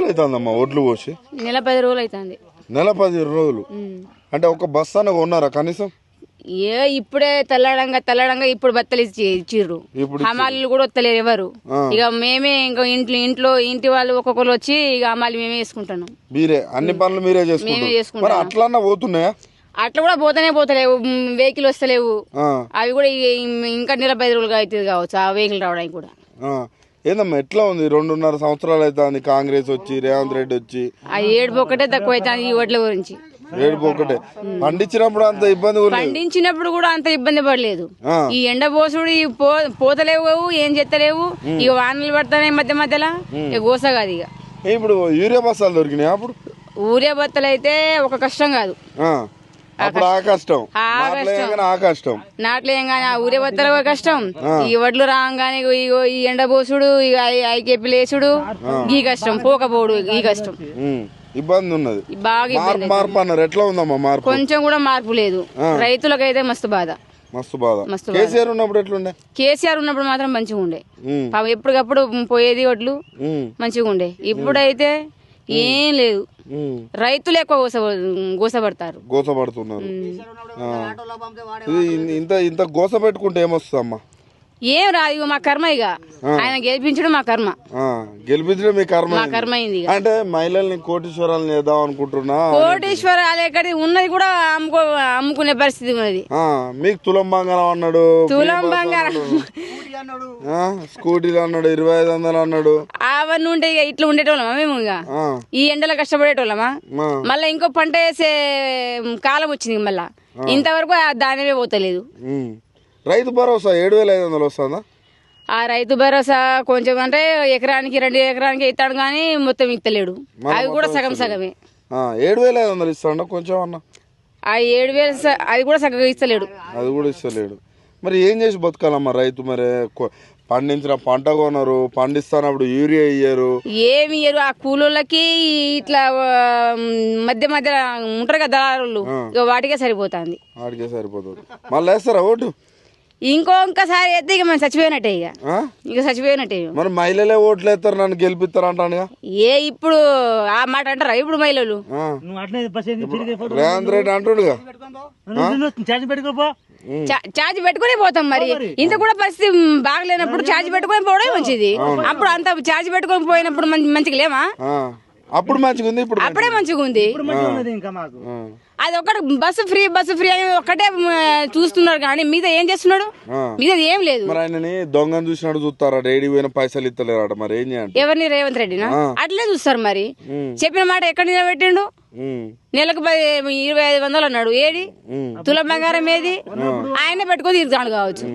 రోజులు అవుతుందమ్మా ఒడ్లు పోసి? నెల 10 రోజులు అవుతుంది. నెల 10 రోజులు అంటే ఒక బస్తా కొన్నారా కనీసం? ఇప్పుడే తెల్లడంగా ఇప్పుడు బత్తలు ఇచ్చిర్రు. హమాలీలు కూడా వస్తలేరు ఎవరు. ఇక మేమే ఇంకా ఇంటి వాళ్ళు ఒక్కొక్కరు వచ్చి ఇక హమాలి మేమే వేసుకుంటున్నాం. మీరే అన్ని పనులు మీరే చేసుకుంటారు. అట్లా పోతున్నాయా? అట్లా కూడా పోతలేవు. వెహికల్ వస్తలేవు. అవి కూడా ఇంకా నెల 10 రోజులుగా అవుతుంది కావచ్చు ఆ వెహికల్ రావడానికి కూడా. ఏందమ్మా ఎట్లా ఉంది? 2.5 సంవత్సరాలు అవుతుంది కాంగ్రెస్ వచ్చి, రేవంత్ రెడ్డి వచ్చి. ఆ ఏడుపు ఒకటే తక్కువ అవుతుంది ఈ ఓట్ల గురించి. ఏడుపు ఒకటే. పండించినప్పుడు అంత ఇబ్బంది కూడా అంత ఇబ్బంది పడలేదు. ఈ ఎండ పోసుడు పోతలేవు, ఏం చెత్తలేవు. ఇక వానలు పడతాయి మధ్య మధ్యలో. ఇక గోస కాదు. ఇక ఇప్పుడు యూరియా బస్తాలు దొరికినాయి. అప్పుడు ఊరియా బత్తలు అయితే ఒక కష్టం కాదు. నాట్లేయంగానే ఆ ఊరే బత్తలు కష్టం. ఈ వడ్లు రాగానే ఈ ఎండ పోసుడు, ఇక ఐకేపీ లేసుడు ఈ కష్టం. పోకపోడు ఈ కష్టం. ఇబ్బంది ఉన్నది. బాగా మార్పు అన్నారు. ఎట్లా ఉందమ్మా మార్పు? కొంచెం కూడా మార్పు లేదు. రైతులకైతే మస్తు బాధ. కేసీఆర్ ఉన్నప్పుడు ఎట్లుండే? కేసీఆర్ ఉన్నప్పుడు మాత్రం మంచిగా ఉండే. ఎప్పటికప్పుడు పోయేది వడ్లు మంచిగా ఉండే. ఇప్పుడైతే ఏం లేదు. రైతులు ఎక్కువ గోసపడుతున్నారు. ఇంత గోస పెట్టుకుంటే ఏమొస్తుందమ్మా? ఏం రాదు. మా కర్మ. ఇక ఆయన గెలిపించడం మా కర్మ. గెలిపించడం మీ కర్మ. మా కర్మ అయింది. అంటే మహిళల్ని కోటీశ్వరాలు చేద్దాం అనుకుంటున్నా. కోటీశ్వరాలు ఎక్కడ ఉన్నది కూడా అమ్ముకునే పరిస్థితి ఉన్నది. మీకు తులం బంగారం అన్నాడు, తులం బంగారం స్కూటీలు అన్నాడు, 2500 అన్నాడు. అవన్నీ ఉంటే ఇక ఇట్లా ఉండేటోళ్ళమా మేము? ఇక ఈ ఎండలో కష్టపడేటోళ్ళమా? మళ్ళీ ఇంకో పంట వేసే కాలం వచ్చింది. మళ్ళా ఇంతవరకు దానివే పోతలేదు. రైతు భరోసా 7500 వస్తుందా? ఆ రైతు భరోసా కొంచెం అంటే ఎకరానికి 2 ఎకరానికి ఇస్తాడు కానీ మొత్తం ఇస్తలేడు. అవి కూడా సగం సగమే. 7500 ఇస్తాడు కొంచెం అన్న. ఆ 7000 అది కూడా సగం ఇస్తలేడు. అది కూడా ఇస్తలేడు. మరి ఏం చేసి బతకాలమ్మా రైతు? మరి పండించిన పంట కొనరు, పండిస్తానప్పుడు యూరియా ఇయ్యరు, ఏమి ఇయ్యరు. ఆ కూలోళ్ళకి ఇట్లా మధ్య మధ్య ఉంటారు కదా దళారులు, వాటికే సరిపోతుంది. మళ్ళీ వేస్తారా ఓటు? ఇంకోసారి అయితే ఇక మనం చచ్చిపోయినట్టే. ఇక చచ్చిపోయినట్టే. మరి మహిళలే ఓట్లు వేస్తారు, నన్ను గెలిపిస్తారు అంటాను. ఇప్పుడు ఆ మాట అంటారా ఇప్పుడు మహిళలు? రేవంత్ రెడ్డి అంటుడుగా ఛార్జ్ పెట్టుకునే పోతాం. మరి ఇంత కూడా పరిస్థితి బాగలేనప్పుడు ఛార్జ్ పెట్టుకుని పోవడం మంచిది. అప్పుడు అంత ఛార్జ్ పెట్టుకొని పోయినప్పుడు మంచిగా లేమా? అప్పుడు మంచిగా ఉంది. ఇప్పుడు అప్పుడే మంచిగా ఉంది. అది ఒకటి బస్సు ఫ్రీ అని ఒక్కటే చూస్తున్నారు కానీ మీద ఏం చేస్తున్నాడు? మీద ఏం లేదు. మరి ఆయనని దొంగను చూసినట్టు చూస్తారా? రేడి పోయిన పైసలు ఇస్తలేరట. మరి ఏం చేయాలి? ఎవరిని? రేవంత్ రెడ్డినా? అట్లే చూస్తారు. మరి చెప్పిన మాట ఎక్కడ నిలబెట్టిండు? నెలకు 2500 అన్నాడు. ఏది తులం బంగారం ఏది? ఆయన పెట్టుకొని తీరుతాడు కావచ్చు.